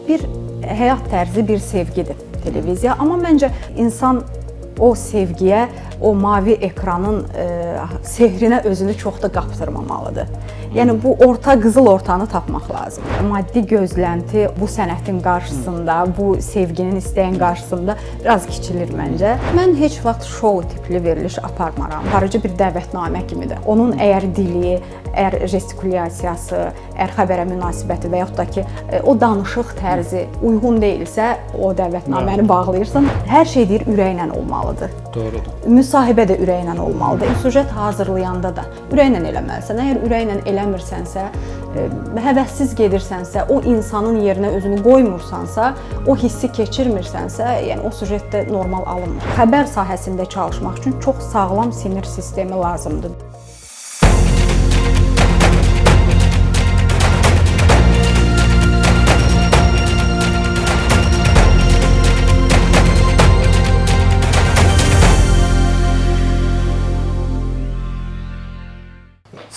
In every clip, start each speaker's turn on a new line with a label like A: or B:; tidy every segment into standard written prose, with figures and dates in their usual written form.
A: Bir həyat tərzi, bir sevgidir televiziya. Amma məncə insan o sevgiyə, o mavi ekranın sehrinə özünü çox da qaptırmamalıdır. Yəni bu qızıl ortanı tapmaq lazımdır. Maddi gözlənti bu sənətin qarşısında, bu sevginin, istəyin qarşısında biraz kiçilir məncə. Mən heç vaxt şou tipli veriliş aparmaram. Aparıcı bir dəvətnamə kimidir. Onun əgər dili, əgər gestikulyasiyası, əgər xəbərə münasibəti və yaxud da ki, o danışıq tərzi uyğun deyilsə, o dəvətnaməni bağlayırsan, hər şey deyir ürəklə olmalıdır.
B: Doğrudur.
A: Müsahibə də ürəklə olmalıdır. Süjet hazırlayanda da ürəklə eləməlisən. Əgər ürəklə eləmirsənsə, həvəssiz gedirsənsə, o insanın yerinə özünü qoymursansa, o hissi keçirmirsənsə, yəni o süjetdə normal alınmır. Xəbər sahəsində çalışmaq üçün çox sağlam sinir sistemi lazımdır.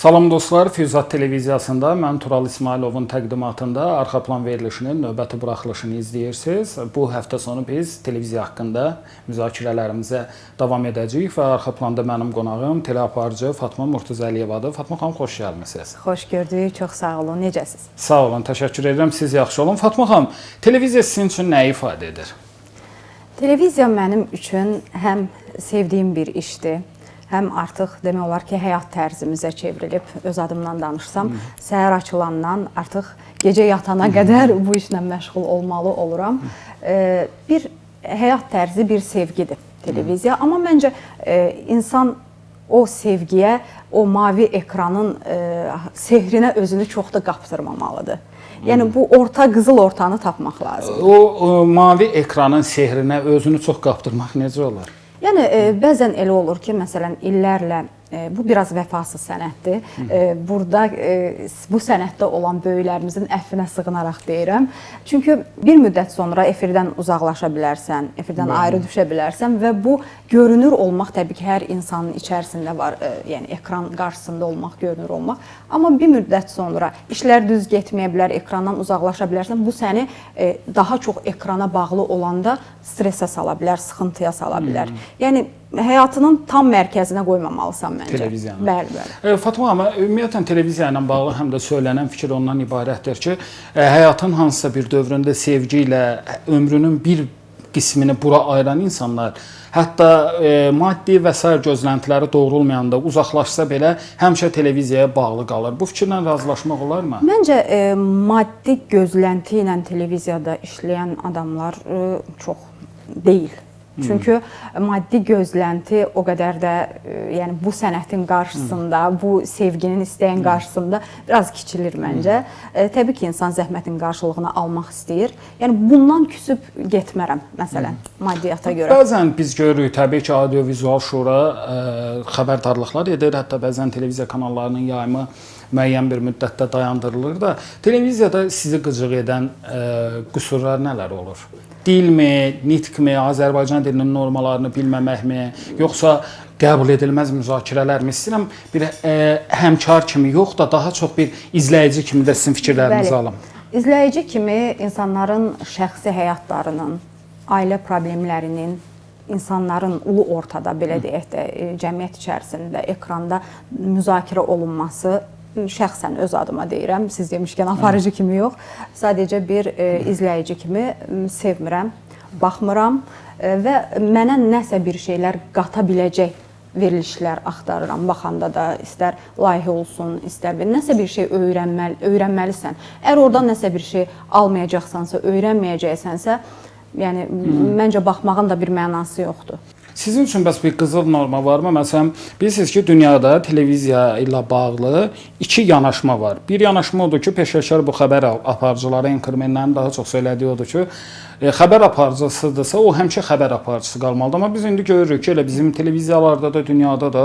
B: Salam dostlar, Füyuzat televiziyasında mən Tural İsmayılovun təqdimatında arxa plan verilişinin növbəti buraxılışını izləyirsiniz. Bu həftə sonu biz televiziya haqqında müzakirələrimizə davam edəcəyik və arxa planda mənim qonağım teleaparıcı Fatma Murtuzəliyevadır. Fatma xanım, xoş gəlmisiniz.
A: Xoş gördük, çox sağ olun. Necəsiz?
B: Sağ olun, təşəkkür edirəm. Siz yaxşı olun. Fatma xanım, televiziya sizin üçün nə ifadə edir?
A: Televiziya mənim üçün həm sevdiyim bir işdir, həm artıq demək olar ki, həyat tərzimizə çevrilib, öz adımdan danışsam, səhər açılandan artıq gecə yatana qədər bu işlə məşğul olmalı oluram. Bir həyat tərzi, bir sevgidir televiziya. Amma məncə insan o sevgiyə, o mavi ekranın sehrinə özünü çox da qaptırmamalıdır. Yəni bu qızıl ortanı tapmaq lazımdır.
B: O mavi ekranın sehrinə özünü çox qaptırmaq necə olar?
A: Yəni bəzən elə olur ki, məsələn, illərlə bu biraz vəfasız sənətdir. Burada bu sənətdə olan böyüklərimizin əfvinə sığınaraq deyirəm. Çünki bir müddət sonra efirdən uzaqlaşa bilərsən, efirdən ayrı düşə bilərsən və bu görünür olmaq təbii ki, hər insanın içərisində var. Yəni ekran qarşısında olmaq, görünür olmaq. Amma bir müddət sonra işlər düz getməyə bilər, ekrandan uzaqlaşa bilərsən. Bu səni daha çox ekrana bağlı olanda stresə sala bilər, sıxıntıya sala bilər. Yəni həyatının tam mərkəzinə qoymamalısan məncə.
B: Televiziyanı.
A: Bəli.
B: Fatma xanım, ümumiyyətlə televiziya ilə bağlı həm də söylənən fikir ondan ibarətdir ki, həyatın hansısa bir dövründə sevgi ilə ömrünün bir qismini bura ayıran insanlar, hətta maddi və sair gözləntiləri doğrulmayanda uzaqlaşsa belə həmişə televiziyaya bağlı qalır. Bu fikirlə razılaşmaq olarmı?
A: Məncə maddi gözlənti ilə televiziyada işləyən adamlar çox deyil. Çünki maddi gözlənti o qədər də yəni bu sənətin qarşısında, bu sevginin, istəyin qarşısında biraz kiçilir məncə. Təbii ki, insan zəhmətin qarşılığını almaq istəyir. Yəni bundan küsüb getmərəm, məsələn, maddiyyata görə.
B: Bəzən biz görürük, təbii ki, audiovizual şura xəbərdarlıqlar edir, hətta bəzən televiziya kanallarının yayımı müəyyən bir müddətdə dayandırılır da, televiziyada sizi qıcıq edən qüsurlar nələr olur? Dilmi, nitqmi, Azərbaycan dilinin normalarını bilməməkmi, yoxsa qəbul edilməz müzakirələrmi? İstəyirəm bir həmkar kimi yox da daha çox bir izləyici kimi də sizin fikirlərinizi alım.
A: İzləyici kimi insanların şəxsi həyatlarının, ailə problemlərinin, insanların ulu ortada, belə deyək də, cəmiyyət içərisində, ekranda müzakirə olunması şəxsən öz adıma deyirəm, siz demişkən aparıcı kimi yox, sadəcə bir izləyici kimi sevmirəm, baxmıram və mənə nəsə bir şeylər qata biləcək verilişlər axtarıram. Baxanda da istər layihə olsun, istər nəsə bir şey öyrənməlisən. Əgər oradan nəsə bir şey almayacaqsansa, öyrənməyəcəksənsə, yəni məncə baxmağın da bir mənası yoxdur.
B: Sizin üçün bəs bir qızıl norma varmı? Məsələn, bilirsiniz ki, dünyada televiziya ilə bağlı iki yanaşma var. Bir yanaşma odur ki, peşəkar bu xəbər aparıcıları, enkermenlərin daha çox söylədiyi odur ki, xəbər aparıcısıdırsa, o həmişə xəbər aparıcısı qalmalıdır. Amma biz indi görürük ki, elə bizim televiziyalarda da, dünyada da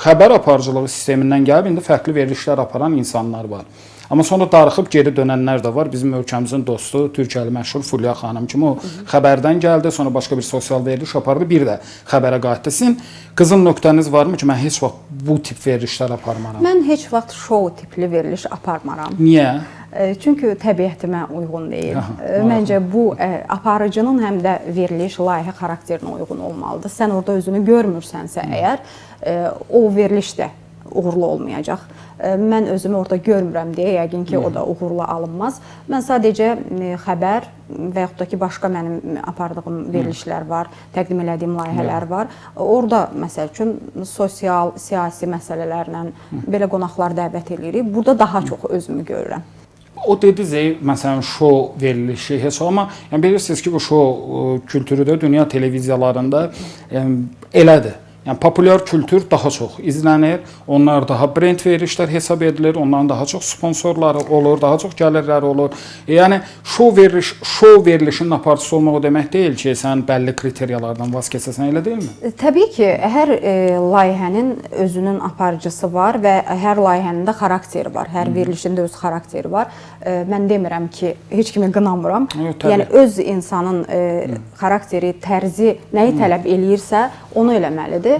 B: xəbər aparıcılığı sistemindən gəlib, indi fərqli verilişlər aparan insanlar var. Amma sonra darıxıb geri dönənlər də var. Bizim ölkəmizin dostu, Türkiyəli məşhur Fulya xanım kimi o xəbərdən gəldi, sonra başqa bir sosial veriliş apardı, bir də xəbərə qayıtdı. Sizin qızıl nöqtəniz varmı ki, mən heç vaxt bu tip verilişlər aparmaram?
A: Mən heç vaxt şou tipli veriliş aparmaram.
B: Niyə?
A: Çünki təbiətimə uyğun deyil. Məncə bu aparıcının həm də veriliş, layihə xarakterinə uyğun olmalıdır. Sən orada özünü görmürsənsə əgər, o veriliş də uğurlu olmayacaq. Mən özümü orada görmürəm deyə yəqin ki, o da uğurlu alınmaz. Mən sadəcə xəbər və yaxud da ki, başqa mənim apardığım verilişlər var, təqdim elədiyim layihələr var. Orada məsəl üçün sosial, siyasi məsələlərlə belə qonaqlar dəvət edirik. Burada daha çox özümü görürəm.
B: O dediniz, məsələn, şou verilişi heç amma yəni bilirsiniz ki, bu şou kültürü də dünya televiziyalarında elədir. Yəni populyar kültür daha çox izlənir, onlar daha brend verilişlər hesab edilir, onların daha çox sponsorları olur, daha çox gəlirləri olur. Yəni şou verilişinin aparıcısı olmaq o demək deyil ki, sən bəlli kriteriyalardan vaz keçəsən, elə deyilmi?
A: Təbii ki, hər layihənin özünün aparıcısı var və hər layihənin də xarakteri var, hər verilişin də öz xarakteri var. Mən demirəm ki, heç kimi qınamıram. Yəni öz insanın xarakteri, tərzi nəyi tələb eləyirsə, onu eləməlidir.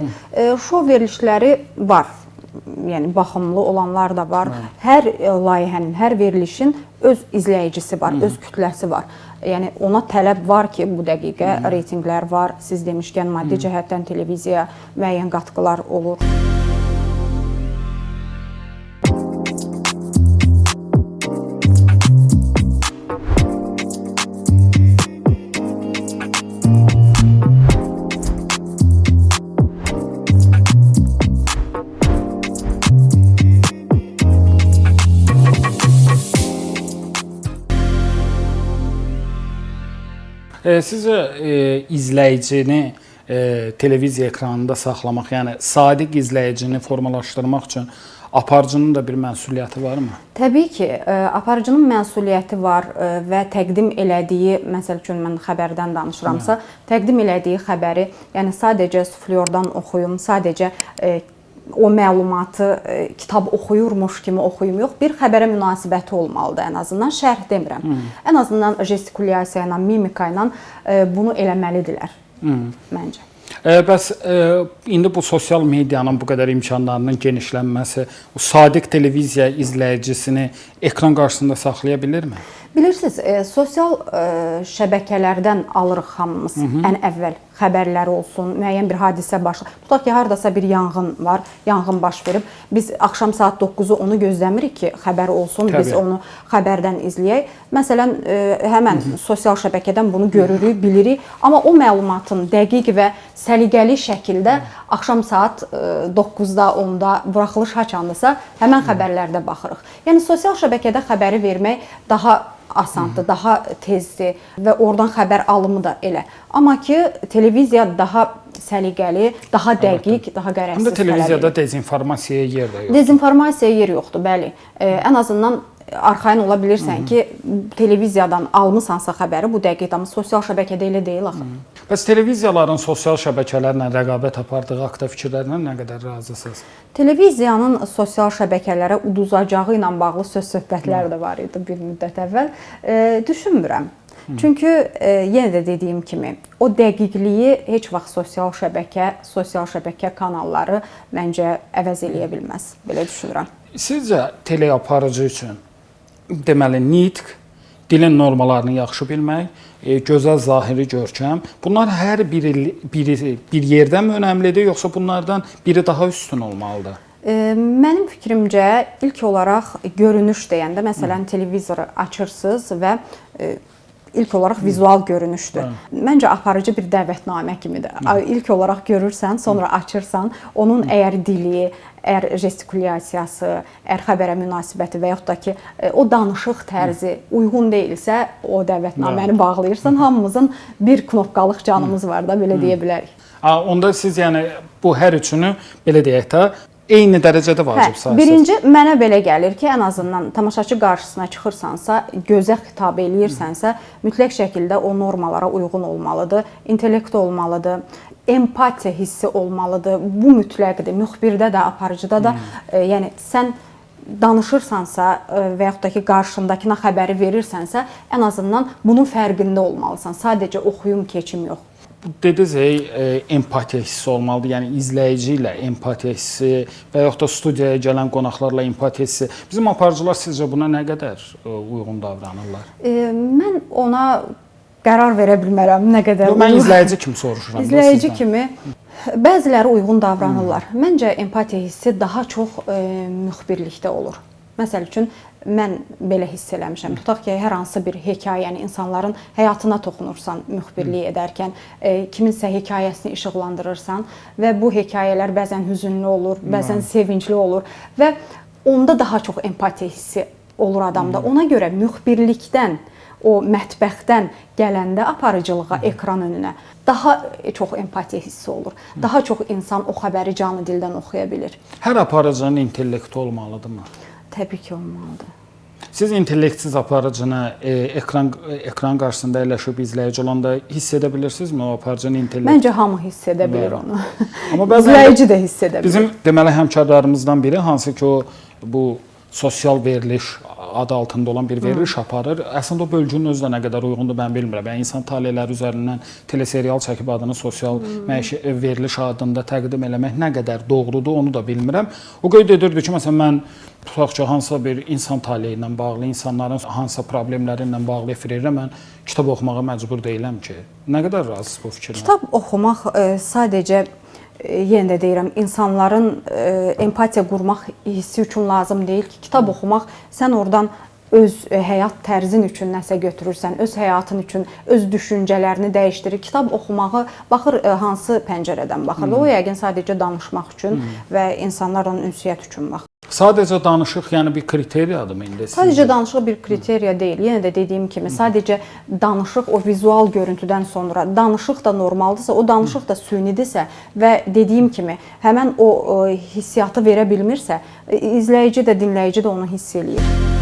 A: Şou verilişləri var, yəni baxımlı olanlar da var. Hər layihənin, hər verilişin öz izləyicisi var, öz kütləsi var. Yəni ona tələb var ki, bu dəqiqə reytinqlər var. Siz demişkən maddi cəhətdən televiziyaya müəyyən qatqılar olur.
B: Sizcə izləyicini televiziya ekranında saxlamaq, yəni sadiq izləyicini formalaşdırmaq üçün aparıcının da bir məsuliyyəti varmı?
A: Təbii ki, aparıcının məsuliyyəti var və təqdim elədiyi, məsəl üçün mən xəbərdən danışıramsa, təqdim elədiyi xəbəri, yəni sadəcə suflyordan oxuyum, sadəcə o məlumatı kitab oxuyurmuş kimi oxuyum yox, bir xəbərə münasibəti olmalıdır ən azından, şərh demirəm. Ən azından gestikulyasiya ilə, mimika ilə bunu eləməlidirlər, məncə.
B: Bəs indi bu sosial medianın bu qədər imkanlarının genişlənməsi o sadiq televiziya izləyicisini ekran qarşısında saxlaya bilirmi?
A: Bilirsiniz, sosial şəbəkələrdən alırıq hamımız ən əvvəl xəbərləri olsun, müəyyən bir hadisə başlayır. Tutaq ki, haradasa bir yanğın var, yanğın baş verib. Biz axşam saat 9-u onu gözləmirik ki, xəbər olsun, biz onu xəbərdən izləyək. Məsələn, həmən sosial şəbəkədən bunu görürük, bilirik. Amma o məlumatın dəqiq və səliqəli şəkildə axşam saat 9-da, 10-da buraxılış haçandısa, həmən xəbərlərdə baxırıq. Yəni, sosial şəbəkədə xəbəri vermək daha asandır, daha tezdir və oradan xəbər alımı da elə. Amma ki, televiziya daha səliqəli, daha dəqiq, daha qərəzsiz tələb edir.
B: Televiziyada dezinformasiyaya yer də yoxdur.
A: Dezinformasiyaya yer yoxdur, bəli. Ən azından arxayın ola bilirsən ki, televiziyadan almısansa xəbəri bu dəqiqdir, amma sosial şəbəkədə elə deyil axı.
B: Bəs televiziyaların sosial şəbəkələrlə rəqabət apardığı haqda fikirlərlə nə qədər razısınız?
A: Televiziyanın sosial şəbəkələrə uduzacağı ilə bağlı söz-söhbətlər də var idi bir müddət əvvəl. Düşünmürəm. Çünki yenə də dediyim kimi, o dəqiqliyi heç vaxt sosial şəbəkə kanalları məncə əvəz eləyə bilməz. Belə düşünürəm.
B: Sizcə teleaparıcı üçün deməli nitq, dilin normalarını yaxşı bilmək, gözəl zahiri görkəm, bunlar hər biri bir yerdənmi önəmlidir, yoxsa bunlardan biri daha üstün olmalıdır?
A: Mənim fikrimcə ilk olaraq görünüş deyəndə, məsələn, televizoru açırsınız və ilk olaraq vizual görünüşdür. Məncə aparıcı bir dəvətnamə kimidir. İlk olaraq görürsən, sonra açırsan, onun əgər dili, əgər gestikulyasiyası, əgər xəbərə münasibəti və yaxud da ki, o danışıq tərzi uyğun deyilsə, o dəvətnaməni bağlayırsan, hamımızın bir knopqalıq canımız var da, belə deyə bilərik.
B: Onda siz yəni bu hər üçünü belə deyək də eyni dərəcədə vacib sayırsınız.
A: Birinci, mənə belə gəlir ki, ən azından tamaşaçı qarşısına çıxırsansa, gözə xitab eləyirsənsə, mütləq şəkildə o normalara uyğun olmalıdır, intellekt olmalıdır, empatiya hissi olmalıdır. Bu mütləqdir. Müxbirdə də, aparıcıda da, yəni sən danışırsansa və yaxud da ki, qarşındakına xəbəri verirsənsə, ən azından bunun fərqində olmalısan. Sadəcə oxuyum, keçim yox.
B: Dediniz, empatiya hissi olmalıdır. Yəni izləyici ilə empatiya hissi və yaxud da studiyaya gələn qonaqlarla empatiya hissi. Bizim aparıcılar sizcə buna nə qədər uyğun davranırlar?
A: Mən ona qərar verə bilmərəm nə qədər.
B: Mən izləyici kimi soruşuram.
A: İzləyici kimi bəziləri uyğun davranırlar. Məncə empatiya hissi daha çox müxbirlikdə olur. Məsəl üçün mən belə hiss eləmişəm. Tutaq ki, hər hansı bir hekayəni insanların həyatına toxunursan, müxbirlik edərkən, kiminsə hekayəsini işıqlandırırsan və bu hekayələr bəzən hüzünlü olur, bəzən sevincli olur və onda daha çox empatiya hissi olur adamda. Ona görə müxbirlikdən, o mətbəxdən gələndə aparıcılığa, ekran önünə daha çox empatiya hissi olur. Daha çox insan o xəbəri canı dildən oxuya bilir.
B: Hər aparıcının intellekti olmalıdırmı?
A: Təbii ki, olmalıdır.
B: Siz intellektsiz aparıcını ekran qarşısında əyləşib izləyici olanda hiss edə bilirsinizmi o aparıcının intellekti?
A: Məncə hamı hiss edə bilir onu.
B: Amma
A: izləyici də hiss edə bilir.
B: Bizim deməli həmkarlarımızdan biri hansı ki o bu sosial veriliş adı altında olan bir veriliş aparır. Əslində o bölgünün özü də nə qədər uyğundur mən bilmirəm. Yəni insan taleləri üzərindən teleserial çəkib adını sosial veriliş adında təqdim eləmək nə qədər doğrudur onu da bilmirəm. O qeyd edirdi ki, məsələn mən tutaq ki, hansısa bir insan taleyi ilə bağlı, insanların hansısa problemləri ilə bağlı efir edirəm, mən kitab oxumağa məcbur deyiləm ki. Nə qədər razısınız bu fikirlə?
A: Kitab oxumaq sadəcə yenə də deyirəm, insanların empatiya qurmaq hissi üçün lazım deyil ki, kitab oxumaq sən oradan öz həyat tərzin üçün nəsə götürürsən, öz həyatın üçün, öz düşüncələrini dəyişdirir. Kitab oxumağı baxır hansı pəncərədən baxır. O yəqin sadəcə danışmaq üçün və insanlarla ünsiyyət üçün baxır.
B: Sadəcə danışıq, yəni bir kriteriyadır indi sizcə?
A: Sadəcə danışıq bir kriteriya deyil. Yenə də dediyim kimi, sadəcə danışıq o vizual görüntüdən sonra, danışıq da normaldırsa, o danışıq da sünidirsə və dediyim kimi, həmən o hissiyatı verə bilmirsə, izləyici də, dinləyici də onu hiss eləyir.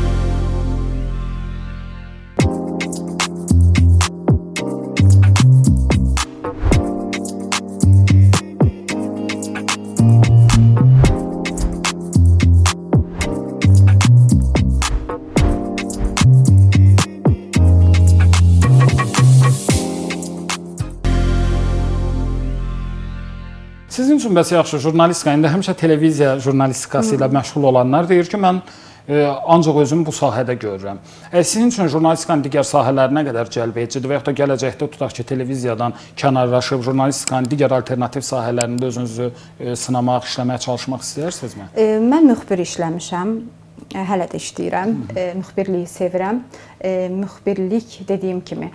B: Sizin üçün bəs yaxşı jurnalistika, indi həmişə televiziya jurnalistikası ilə məşğul olanlar deyir ki, mən ancaq özümü bu sahədə görürəm. Sizin üçün jurnalistikanın digər sahələrinə qədər cəlbedicidir və yaxud da gələcəkdə tutaq ki, televiziyadan kənarlaşıb jurnalistikanın digər alternativ sahələrində özünüzü sınamaq, işləməyə çalışmaq istəyirsinizmi?
A: Mən müxbir işləmişəm. Hələ də işləyirəm. Müxbirliyi sevirəm. Müxbirlik dediyim kimi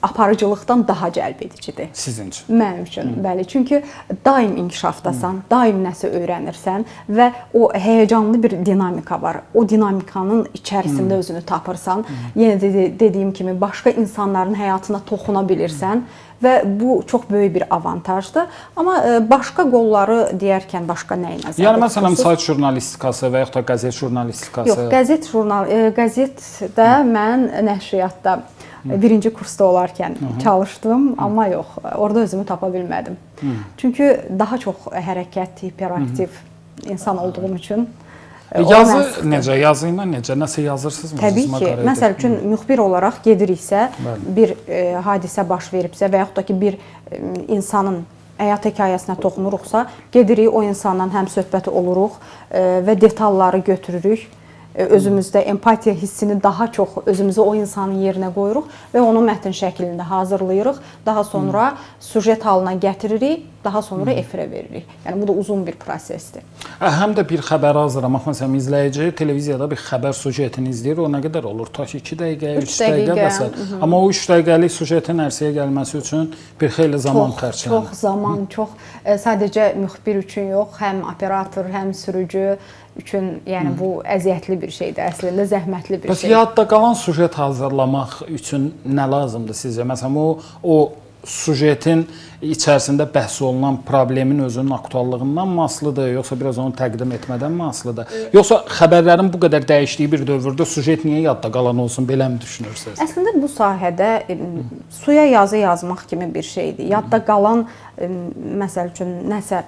A: aparıcılıqdan daha cəlbedicidir.
B: Sizin üçün?
A: Mənim üçün, bəli. Çünki daim inkişafdasan, daim nəsə öyrənirsən və o həyəcanlı bir dinamika var. O dinamikanın içərisində özünü tapırsan. Yenə də dediyim kimi başqa insanların həyatına toxuna bilirsən və bu çox böyük bir avantajdır. Amma başqa qolları deyərkən başqa nə ilə nəzərdə
B: yəni məsələn sayt jurnalistikası və yaxud da qəzet jurnalistikası?
A: Yox, qəzetdə mən nəşriyyatda birinci kursda olarkən çalışdım, amma yox, orada özümü tapa bilmədim. Çünki daha çox hərəkət, hiperaktiv insan olduğum üçün.
B: Yazı necə? Yazı ilə necə? Nəsə yazırsınızmı?
A: Təbii ki. Məsəl üçün müxbir olaraq gediriksə, bir hadisə baş veribsə və yaxud da ki, bir insanın həyat hekayəsinə toxunuruqsa, gedirik o insanla həm söhbət oluruq və detalları götürürük. Özümüzdə empatiya hissini daha çox özümüzü o insanın yerinə qoyuruq və onu mətn şəklində hazırlayırıq. Daha sonra süjet halına gətiririk, daha sonra efirə veririk. Yəni bu da uzun bir prosesdir.
B: Həm də bir xəbəri hazırlamaq, məsələn izləyici televiziyada bir xəbər süjetini izləyir, o nə qədər olur? Ta ki 2 dəqiqə, 3 dəqiqə məsəl. Amma o 3 dəqiqəlik süjetin ərsəyə gəlməsi üçün bir xeyli zaman xərclənir.
A: Çox zaman, çox sadəcə müxbir üçün yox, həm operator, həm sürücü üçün, yəni bu əziyyətli bir şeydir, əslində zəhmətli bir şeydir.
B: Bəs yadda qalan süjet hazırlamaq üçün nə lazımdır sizcə? Məsələn, o süjetin içərisində bəhs olunan problemin özünün aktuallığından mı asılıdır, yoxsa biraz onu təqdim etmədən mi asılıdır? Yoxsa xəbərlərin bu qədər dəyişdiyi bir dövrdə süjet niyə yadda qalan olsun, belə mi düşünürsünüz?
A: Əslində bu sahədə suya yazı yazmaq kimi bir şeydir. Yadda qalan, məsəl üçün, nəsə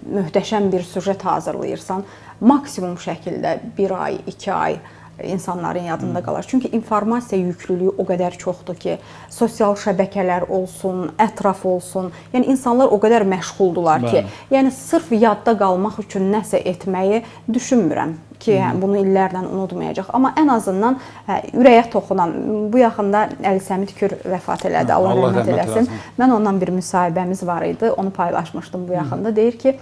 A: möhtəşəm bir süjet hazırlayırsan, maksimum şəkildə 1 ay, 2 ay insanların yadında qalar. Çünki informasiya yüklülüyü o qədər çoxdur ki, sosial şəbəkələr olsun, ətraf olsun, yəni insanlar o qədər məşğuldular ki, yəni sırf yadda qalmaq üçün nəsə etməyi düşünmürəm ki, bunu illərlə unutmayacaq. Amma ən azından ürəyə toxunan, bu yaxında Əli Səmid Kür vəfat elədi, Allah rəhmət eləsin. Mən ondan bir müsahibəmiz var idi, onu paylaşmışdım bu yaxında. Deyir ki,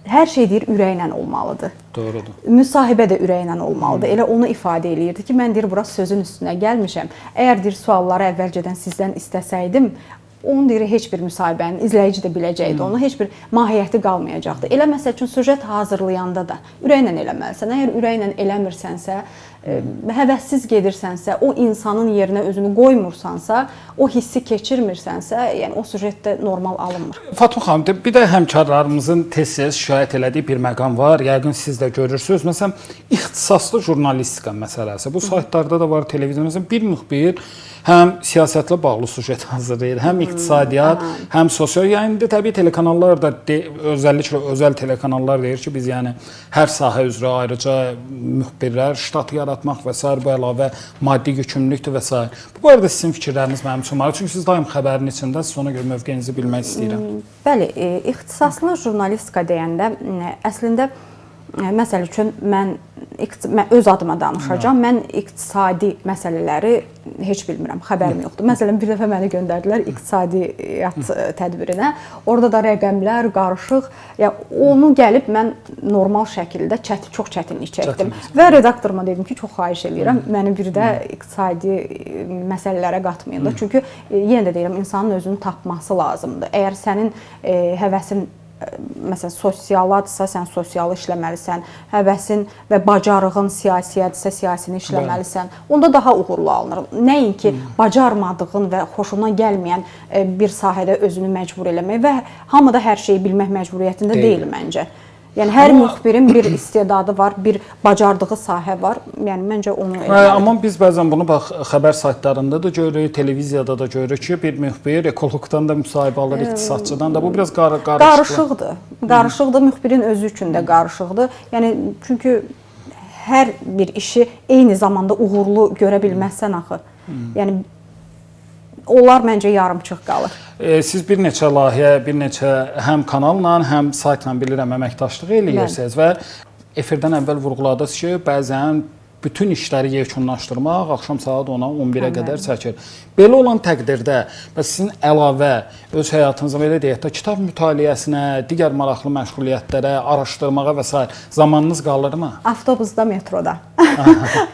A: hər şey deyir ürəklə olmalıdır.
B: Doğrudur.
A: Müsahibə də ürəklə olmalıdır. Elə onu ifadə eləyirdi ki, mən deyir bura sözün üstünə gəlmişəm. Əgər deyir sualları əvvəlcədən sizdən istəsəydim, onun deyir heç bir müsahibənin izləyici də biləcəkdi. Onun heç bir mahiyyəti qalmayacaqdı. Elə məsəl üçün süjet hazırlayanda da ürəklə eləməlisən. Əgər ürəklə eləmirsənsə, həvəssiz gedirsənsə, o insanın yerinə özünü qoymursansa, o hissi keçirmirsənsə, yəni o süjetdə normal alınmır.
B: Fatma xanım, bir də həmkarlarımızın tez-tez şikayət elədiyi bir məqam var. Yəqin siz də görürsünüz. Məsələn, ixtisaslı jurnalistika məsələsi. Bu saytlarda da var, televiziyada. Bir müxbir həm siyasətlə bağlı sujet hazırlayır, həm iqtisadiyyat, həm sosial. Yəni indi təbii telekanallar da özəlliklə özəl telekanallar deyir ki, biz yəni hər sahə üzrə ayrıca müxbirlər, ştat yaratmaq və s. bu əlavə maddi yükümlülükdür və s. Bu barədə sizin fikirləriniz mənim üçün maraqlıdır. Çünki siz daim xəbərin içindəsiniz, ona görə mövqeyinizi bilmək istəyirəm.
A: Bəli, ixtisaslı jurnalistika deyəndə əslində məsəl üçün mən öz adıma danışacağam. Mən iqtisadi məsələləri heç bilmirəm, xəbərim yoxdur. Məsələn, bir dəfə məni göndərdilər iqtisadiyyat tədbirinə. Orada da rəqəmlər qarışıq. Yəni onu gəlib mən normal şəkildə çox çətinlik çəkdim və redaktoruma dedim ki, çox xahiş edirəm, məni bir də iqtisadi məsələlərə qatmayın da. Çünki yenə də deyirəm, insanın özünü tapması lazımdır. Əgər sənin həvəsin məsələn sosialadsa, sən sosialı işləməlisən, həvəsin və bacarığın siyasiyyətsə, siyasini işləməlisən. Onda daha uğurlu alınır. Nəinki bacarmadığın və xoşuna gəlməyən bir sahədə özünü məcbur eləmək və hamı da hər şeyi bilmək məcburiyyətində deyil məncə. Yəni hər müxbirin bir istedadı var, bir bacardığı sahə var. Yəni məncə onu eləməlidir.
B: Amma biz bəzən bunu bax xəbər saytlarında da görürük, televiziyada da görürük ki, bir müxbir ekoloqdan da müsahibə alır, iqtisadçıdan da. Bu biraz
A: qarışıqdır. Qarışıqdır, müxbirin özü üçün də qarışıqdır. Yəni çünki hər bir işi eyni zamanda uğurlu görə bilməzsən axı. Yəni onlar məncə yarımçıq qalır.
B: Siz bir neçə layihə, bir neçə həm kanalla, həm saytla bilirəm əməkdaşlıq eləyirsiniz və efirdən əvvəl vurğuladınız ki, bəzən bütün işləri yekunlaşdırmaq axşam saat 10-a, 11-ə qədər çəkir. Belə olan təqdirdə sizin əlavə öz həyatınıza belə deyək də kitab mütaliəsinə, digər maraqlı məşğuliyyətlərə, araşdırmağa və s. zamanınız qalırmı?
A: Avtobusda, metroda.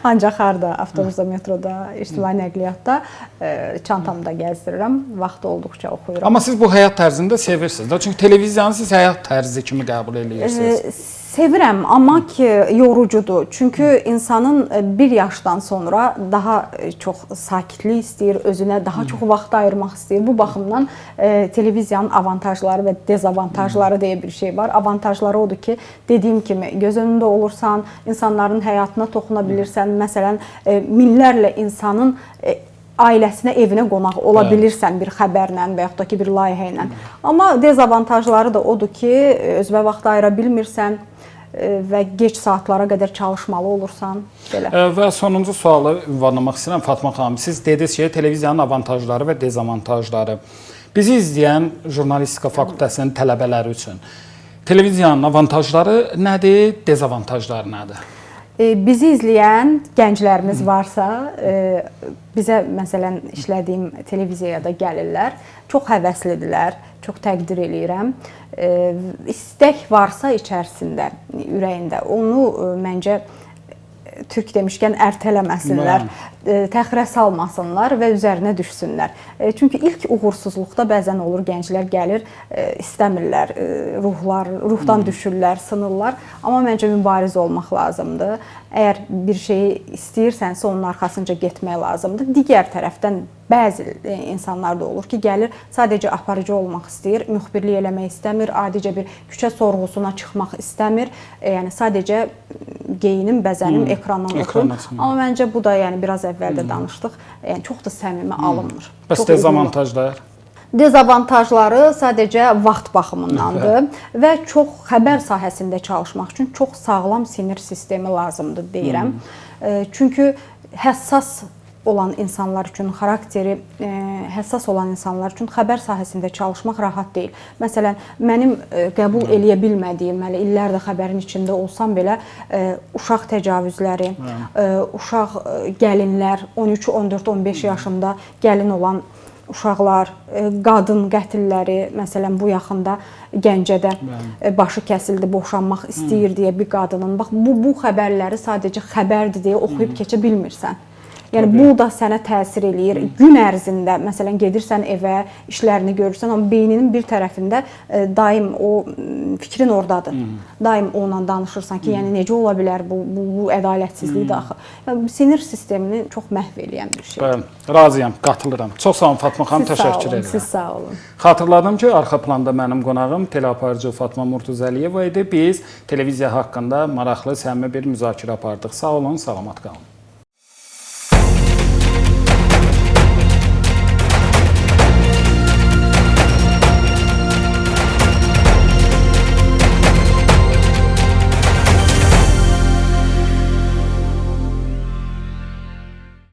A: Ancaq harda? Avtobusda, metroda, ictimai nəqliyyatda çantamda gəzdirirəm. Vaxt olduqca oxuyuram.
B: Amma siz bu həyat tərzini də sevirsiniz də. Çünki televiziyanı siz həyat tərzi kimi qəbul edirsiniz.
A: Sevirəm, amma ki yorucudur. Çünki insanın bir yaşdan sonra daha çox sakitlik istəyir, özünə daha çox vaxt ayırmaq istəyir. Bu baxımdan televiziyanın avantajları və dezavantajları deyə bir şey var. Avantajları odur ki, dediyim kimi göz önündə olursan, insanların həyatına toxuna bilirsən. Məsələn, minlərlə insanın ailəsinə, evinə qonaq ola bilirsən bir xəbərlə və yaxud da ki bir layihə ilə. Amma dezavantajları da odur ki, özünə vaxt ayıra bilmirsən və gec saatlara qədər çalışmalı olursan belə.
B: Və sonuncu sualı ünvanlamaq istəyirəm Fatma xanım. Siz dediniz ki, televiziyanın avantajları və dezavantajları. Bizi izləyən jurnalistika fakültəsinin tələbələri üçün televiziyanın avantajları nədir, dezavantajları nədir?
A: Bizi izləyən gənclərimiz varsa, bizə məsələn işlədiyim televiziyada gəlirlər, çox həvəslidirlər, çox təqdir eləyirəm. İstək varsa içərisində, ürəyində, onu məncə Türk demişkən ərtələməsinlər, təxirə salmasınlar və üzərinə düşsünlər. Çünki ilk uğursuzluqda bəzən olur, gənclər gəlir, istəmirlər, ruhdan düşürlər, sınırlar. Amma məncə mübariz olmaq lazımdır. Əgər bir şeyi istəyirsənsə, onun arxasınca getmək lazımdır. Digər tərəfdən bəzi insanlar da olur ki, gəlir, sadəcə aparıcı olmaq istəyir, müxbirlik eləmək istəmir, adicə bir küçə sorğusuna çıxmaq istəmir. Yəni sadəcə geyinim, bəzənim, ekrandan oxuyum. Amma məncə bu da yəni biraz əvvəl də danışdıq. Yəni çox da səmimi alınmır.
B: Bəs dezavantajlar?
A: Dezavantajları sadəcə vaxt baxımındandır və çox xəbər sahəsində çalışmaq üçün çox sağlam sinir sistemi lazımdır deyirəm. Çünki həssas olan insanlar üçün, xarakteri həssas olan insanlar üçün xəbər sahəsində çalışmaq rahat deyil. Məsələn, mənim qəbul eləyə bilmədiyim, illərdir xəbərin içində olsam belə, uşaq təcavüzləri, uşaq gəlinlər, 13, 14, 15 yaşında gəlin olan uşaqlar, qadın qətilləri, məsələn, bu yaxında Gəncədə başı kəsildi, boşanmaq istəyir deyə bir qadının. Bax, bu xəbərləri sadəcə xəbərdir deyə oxuyub keçə bilmirsən. Yəni bu da sənə təsir eləyir. Gün ərzində məsələn gedirsən evə, işlərini görürsən, amma beyninin bir tərəfində daim o fikrin ordadır. Daim onunla danışırsan ki, yəni necə ola bilər bu ədalətsizlikdir axı. Yəni sinir sistemini çox məhv eləyən bir şey.
B: Bəli, razıyam, qatılıram. Çox sağ olun Fatma xanım, təşəkkür edirəm.
A: Siz sağ olun.
B: Xatırladım ki, arxa planda mənim qonağım teleaparıcı Fatma Murtuzəliyeva idi. Biz televiziya haqqında maraqlı, səmimi bir müzakirə apardıq. Sağ olun, salamat qalın.